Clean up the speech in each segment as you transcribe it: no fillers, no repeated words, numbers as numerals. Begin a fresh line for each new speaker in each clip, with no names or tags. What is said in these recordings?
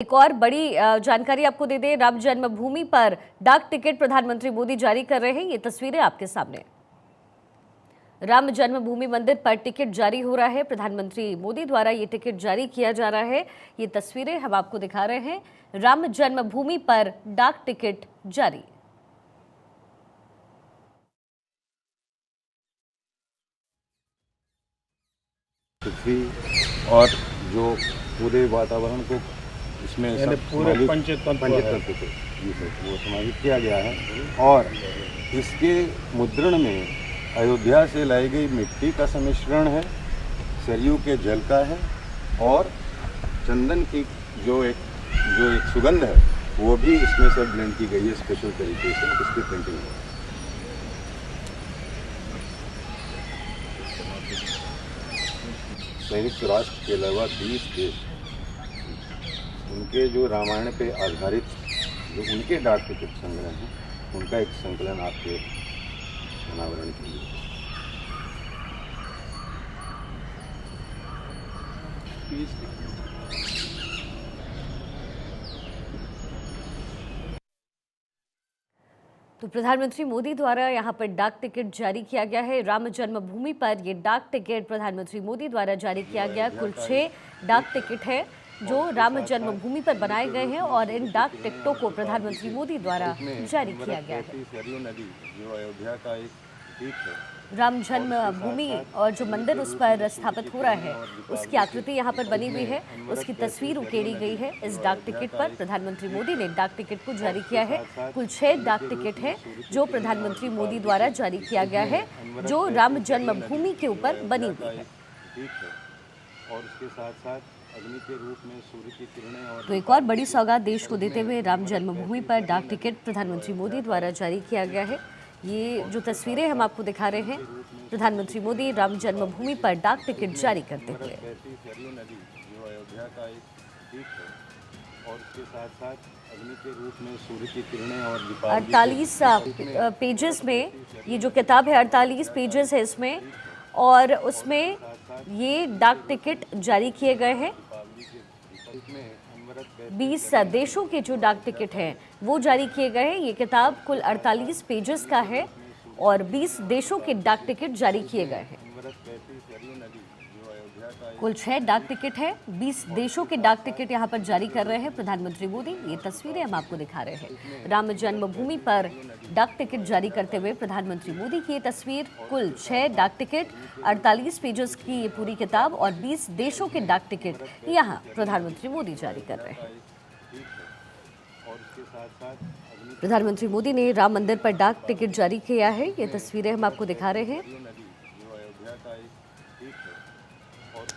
एक और बड़ी जानकारी आपको दे दें, राम जन्मभूमि पर डाक टिकट प्रधानमंत्री मोदी जारी कर रहे हैं। ये तस्वीरें आपके सामने। राम जन्मभूमि मंदिर पर टिकट जारी हो रहा है। प्रधानमंत्री मोदी द्वारा ये टिकट जारी किया जा रहा है। ये तस्वीरें हम आपको दिखा रहे हैं। राम जन्मभूमि पर डाक टिकट जारी।
पृथ्वी और जो पूरे वातावरण को इसमें
पूरे पंचतत्व
को वो समाहित किया गया है। और इसके मुद्रण में अयोध्या से लाई गई मिट्टी का सम्मिश्रण है, सरयू के जल का है और चंदन की जो एक सुगंध है वो भी इसमें सब ब्लेंड की गई है स्पेशल तरीके से। इसकी प्रिंटिंग है। संयुक्त राष्ट्र के अलावा 20 देश उनके जो रामायण पे आधारित जो उनके डाक टिकट संग्रह हैं उनका एक संकलन आपके अनावरण के लिए।
तो प्रधानमंत्री मोदी द्वारा यहाँ पर डाक टिकट जारी किया गया है। राम जन्मभूमि पर ये डाक टिकट प्रधानमंत्री मोदी द्वारा जारी किया गया। कुल 6 डाक टिकट है जो राम जन्मभूमि पर बनाए गए हैं और इन डाक टिकटों को प्रधानमंत्री मोदी द्वारा जारी किया गया है। राम जन्मभूमि और जो मंदिर उस पर स्थापित हो रहा है उसकी आकृति यहाँ पर बनी हुई है, उसकी तस्वीर उकेरी गई है इस डाक टिकट पर। प्रधानमंत्री मोदी ने डाक टिकट को जारी किया है। कुल 6 डाक टिकट है जो प्रधानमंत्री मोदी द्वारा जारी किया गया है, जो राम जन्मभूमि के ऊपर बनी हुई है।
और उसके साथ साथ अग्नि के रूप में सूर्य की किरणें और
तो एक और बड़ी सौगात देश को देते हुए राम जन्मभूमि पर डाक टिकट प्रधानमंत्री मोदी द्वारा जारी किया गया है। ये जो तस्वीरें हम आपको दिखा रहे हैं, प्रधानमंत्री मोदी राम जन्मभूमि पर डाक टिकट जारी करते हुए।
और उसके साथ साथ अग्नि के रूप में सूर्य की किरणें और
48 पेजेस में ये जो किताब है 48 पेजेस है इसमें, और उसमें ये डाक टिकट जारी किए गए हैं। 20 देशों के जो डाक टिकट हैं वो जारी किए गए हैं। ये किताब कुल 48 पेजेस का है और 20 देशों के डाक टिकट जारी किए गए हैं। कुल 6 डाक टिकट है, 20 देशों के डाक टिकट यहाँ पर जारी कर रहे हैं प्रधानमंत्री मोदी। ये तस्वीरें हम आपको दिखा रहे हैं। राम जन्मभूमि पर डाक टिकट जारी करते हुए प्रधानमंत्री मोदी की ये तस्वीर। कुल 6 डाक टिकट, 48 पेजेस की ये पूरी किताब और 20 देशों के डाक टिकट यहाँ प्रधानमंत्री मोदी जारी कर रहे हैं। प्रधानमंत्री मोदी ने राम मंदिर पर डाक टिकट जारी किया है। ये तस्वीरें हम आपको दिखा रहे हैं।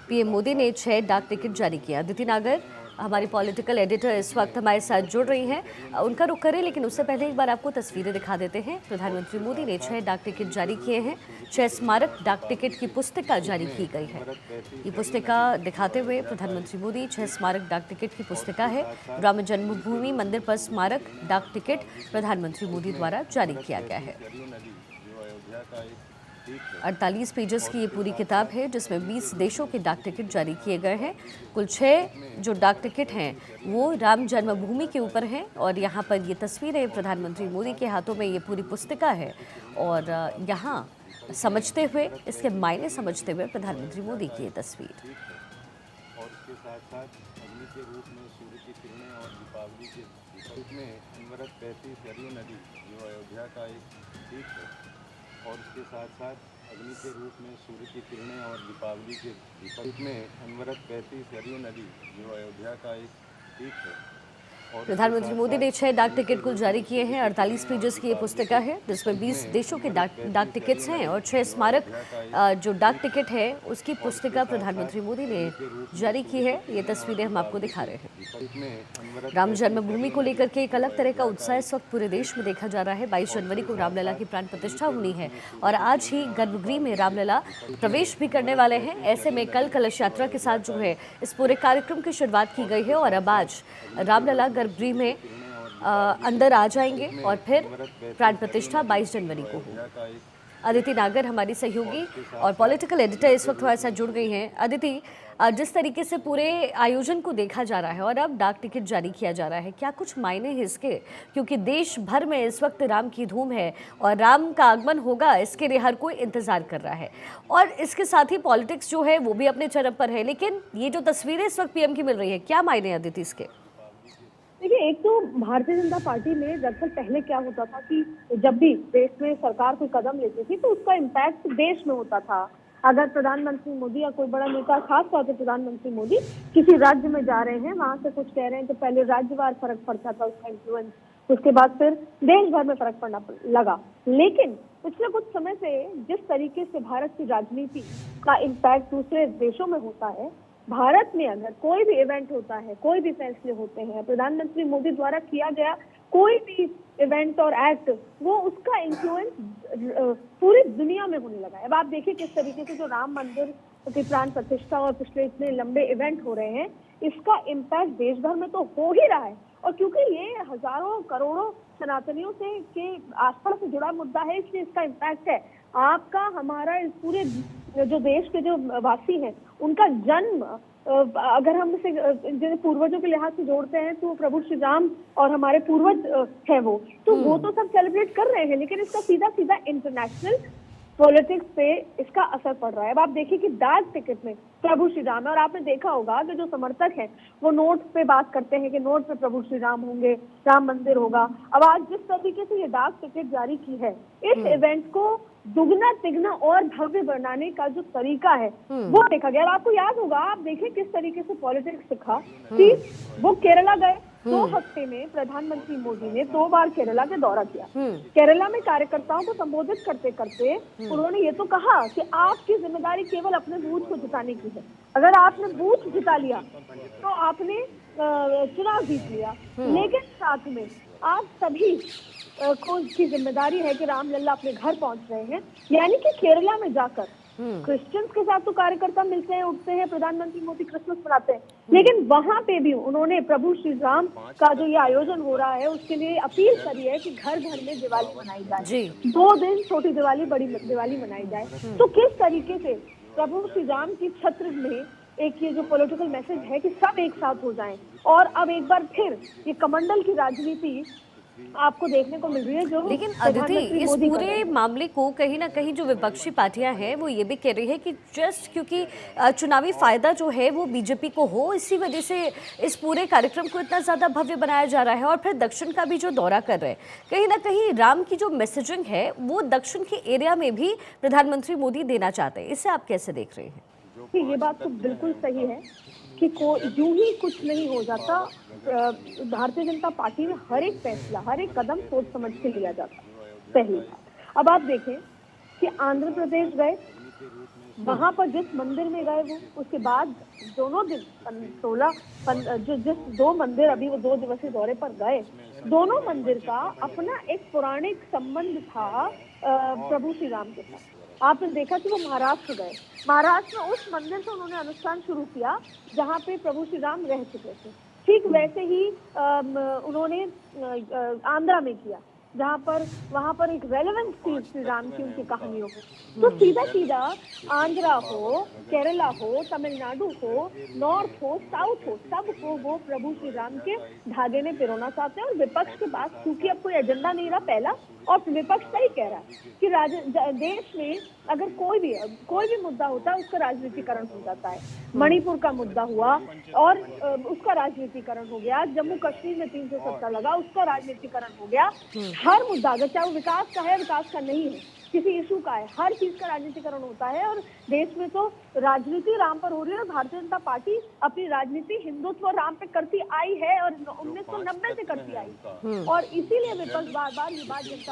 पीएम मोदी ने 6 डाक टिकट जारी किया। अदिति नागर हमारी पॉलिटिकल एडिटर इस वक्त हमारे साथ जुड़ रही हैं, उनका रुख करें, लेकिन उससे पहले एक बार आपको तस्वीरें दिखा देते हैं। प्रधानमंत्री मोदी ने 6 डाक टिकट जारी किए हैं। 6 स्मारक डाक टिकट की पुस्तिका जारी की गई है। ये पुस्तिका दिखाते हुए प्रधानमंत्री मोदी 6 स्मारक डाक टिकट की पुस्तिका है। राम जन्मभूमि मंदिर पर स्मारक डाक टिकट प्रधानमंत्री मोदी द्वारा जारी किया गया है। 48 पेजेस की ये पूरी किताब है जिसमें 20 देशों के डाक टिकट जारी किए गए हैं। कुल 6 जो डाक टिकट हैं वो राम जन्मभूमि के ऊपर हैं और यहाँ पर ये तस्वीरें प्रधानमंत्री मोदी के हाथों में ये पूरी पुस्तिका है और यहाँ समझते हुए, इसके मायने समझते हुए प्रधानमंत्री मोदी की ये तस्वीर।
और इसके साथ साथ अग्नि के रूप में सूर्य की किरणें और दीपावली के रूप में अनवरत बहती सरयू नदी जो अयोध्या का एक प्रतीक है। और इसके साथ साथ अग्नि के रूप में सूर्य की किरणें और दीपावली के रूप में अनवरत बहती सरयू नदी जो अयोध्या का एक प्रतीक है।
प्रधानमंत्री मोदी ने 6 डाक टिकट कुल जारी किए हैं। 48 पेजेस की ये पुस्तिका है जिसमें 20 देशों के डाक टिकट्स हैं और 6 स्मारक जो डाक टिकट है उसकी पुस्तिका प्रधानमंत्री मोदी ने जारी की है। ये तस्वीरें हम आपको दिखा रहे हैं। राम जन्मभूमि को लेकर के एक अलग तरह का उत्साह इस वक्त पूरे देश में देखा जा रहा है। 22 जनवरी को रामलला की प्राण प्रतिष्ठा होनी है और आज ही गर्भगृह में रामलला प्रवेश भी करने वाले हैं। ऐसे में कल कलश यात्रा के साथ जो है इस पूरे कार्यक्रम की शुरुआत की गई है और अब आज रामलला गर्भगृह में अंदर आ जाएंगे और फिर प्राण प्रतिष्ठा 22 जनवरी को होगी। अदिति नागर हमारी सहयोगी और पॉलिटिकल एडिटर इस वक्त हमारे साथ जुड़ गई हैं। अदिति, जिस तरीके से पूरे आयोजन को देखा जा रहा है और अब डाक टिकट जारी किया जा रहा है, क्या कुछ मायने हैं इसके? क्योंकि देश भर में इस वक्त राम की धूम है और राम का आगमन होगा, इसके लिए हर कोई इंतजार कर रहा है और इसके साथ ही पॉलिटिक्स जो है वो भी अपने चरम पर है। लेकिन ये जो तस्वीरें इस वक्त पीएम की मिल रही है, क्या मायने हैं अदिति इसके?
देखिए, एक तो भारतीय जनता पार्टी में दरअसल पहले क्या होता था कि जब भी देश में सरकार कोई कदम लेती थी तो उसका इम्पैक्ट देश में होता था। अगर प्रधानमंत्री मोदी या कोई बड़ा नेता, खास तौर पे प्रधानमंत्री मोदी किसी राज्य में जा रहे हैं, वहां से कुछ कह रहे हैं, तो पहले राज्यवार फर्क पड़ता था उसका इन्फ्लुएंस, उसके बाद फिर देश भर में फर्क पड़ना लगा। लेकिन पिछले कुछ समय से जिस तरीके से भारत की राजनीति का इम्पैक्ट दूसरे देशों में होता है, भारत में अगर कोई भी इवेंट होता है, कोई भी फैसले होते हैं, प्रधानमंत्री मोदी द्वारा किया गया कोई भी इवेंट और एक्ट, वो उसका इन्फ्लुएंस पूरी दुनिया में होने लगा है। अब आप देखिए किस तरीके से जो राम मंदिर की प्राण प्रतिष्ठा और पिछले इतने लंबे इवेंट हो रहे हैं, इसका इम्पैक्ट देश भर में तो हो ही रहा है। और क्योंकि ये हजारों करोड़ों सनातनियों से के आस्था से जुड़ा मुद्दा है, इसलिए इसका इम्पैक्ट है। आपका, हमारा, इस पूरे जो देश के जो वासी हैं, उनका जन्म अगर हम इसे जैसे पूर्वजों के लिहाज से जोड़ते हैं तो प्रभु श्री राम और हमारे पूर्वज है वो तो सब सेलिब्रेट कर रहे हैं, लेकिन इसका सीधा सीधा इंटरनेशनल पॉलिटिक्स पे इसका असर पड़ रहा है। अब आप देखिए कि डाक टिकट में प्रभु श्री राम है और आपने देखा होगा कि जो समर्थक हैं वो नोट पे बात करते हैं कि नोट पे प्रभु श्री राम होंगे, राम मंदिर होगा। अब आज जिस तरीके से ये डाक टिकट जारी की है, इस इवेंट को दुगना तिगना और भव्य बनाने का जो तरीका है वो देखा गया। और आपको याद होगा, आप देखें किस तरीके से पॉलिटिक्स दिखा कि वो केरला गए, 2 हफ्ते में प्रधानमंत्री मोदी ने 2 बार केरला का दौरा किया। केरला में कार्यकर्ताओं को संबोधित करते करते उन्होंने ये तो कहा कि आपकी जिम्मेदारी केवल अपने बूथ को जिताने की है। अगर आपने बूथ जिता लिया तो आपने चुनाव जीत लिया, लेकिन साथ में आप सभी को की जिम्मेदारी है कि रामलल्ला अपने घर पहुंच रहे हैं। यानी कि केरला में जाकर क्रिश्चियंस के साथ तो कार्यकर्ता मिलते हैं, उठते हैं, प्रधानमंत्री मोदी क्रिसमस मनाते हैं, लेकिन वहां पे भी उन्होंने प्रभु श्री राम का जो ये आयोजन हो रहा है उसके लिए अपील करी है कि घर घर में दिवाली मनाई जाए, 2 दिन छोटी दिवाली, बड़ी दिवाली मनाई जाए। तो किस तरीके से प्रभु श्री राम की छत्र में एक ये जो पॉलिटिकल मैसेज है कि सब एक साथ हो जाएं, और अब एक बार फिर ये कमंडल की राजनीति आपको देखने को मिल रही है। जो
लेकिन अदिति, इस पूरे मामले को कहीं ना कहीं जो विपक्षी पार्टियां हैं वो ये भी कह रही है कि जस्ट क्योंकि चुनावी फायदा जो है वो बीजेपी को हो, इसी वजह से इस पूरे कार्यक्रम को इतना ज्यादा भव्य बनाया जा रहा है। और फिर दक्षिण का भी जो दौरा कर रहे हैं, कहीं ना कहीं राम की जो मैसेजिंग है वो दक्षिण के एरिया में भी प्रधानमंत्री मोदी देना चाहते हैं। इसे आप कैसे देख रहे हैं?
ये बात तो बिल्कुल सही है कि यूं ही कुछ नहीं हो जाता। भारतीय जनता पार्टी में हर एक फैसला, हर एक कदम सोच समझ के लिया जाता, पहली बात। अब आप देखें कि आंध्र प्रदेश गए, वहां पर जिस मंदिर में गए वो, उसके बाद दोनों दिन 16 जिस 2 मंदिर अभी वो 2 दिवसीय दौरे पर गए, दोनों मंदिर का अपना एक पौराणिक संबंध था प्रभु श्री राम के साथ। आपने देखा कि वो महाराष्ट्र गए, महाराष्ट्र में उस मंदिर से उन्होंने अनुष्ठान शुरू किया जहाँ पे प्रभु श्री राम रह चुके थे। ठीक वैसे ही उन्होंने आंध्रा में किया, जहाँ पर वहां पर एक रेलेवेंस थी श्री राम की, उनकी कहानियों में। तो सीधा सीधा आंध्रा हो, केरला हो, तमिलनाडु हो, नॉर्थ हो, साउथ हो, सबको वो प्रभु श्री राम के धागे में पिरोना चाहते हैं। और विपक्ष के पास क्योंकि अब कोई एजेंडा नहीं रहा पहला, और विपक्ष सही कह रहा है कि देश में अगर कोई भी मुद्दा होता है उसका राजनीतिकरण हो जाता है। मणिपुर का मुद्दा हुआ और उसका राजनीतिकरण हो गया, जम्मू कश्मीर में 370 लगा, उसका राजनीतिकरण हो गया। हर मुद्दा, अगर चाहे वो विकास का है, विकास का नहीं है, किसी इशू का है, हर चीज का राजनीतिकरण होता है। और देश में तो राजनीति राम पर हो रही है और भारतीय जनता पार्टी अपनी राजनीति हिंदुत्व राम पे करती आई है और 1990 से करती आई, और इसीलिए विपक्ष बार बार ये बात जनता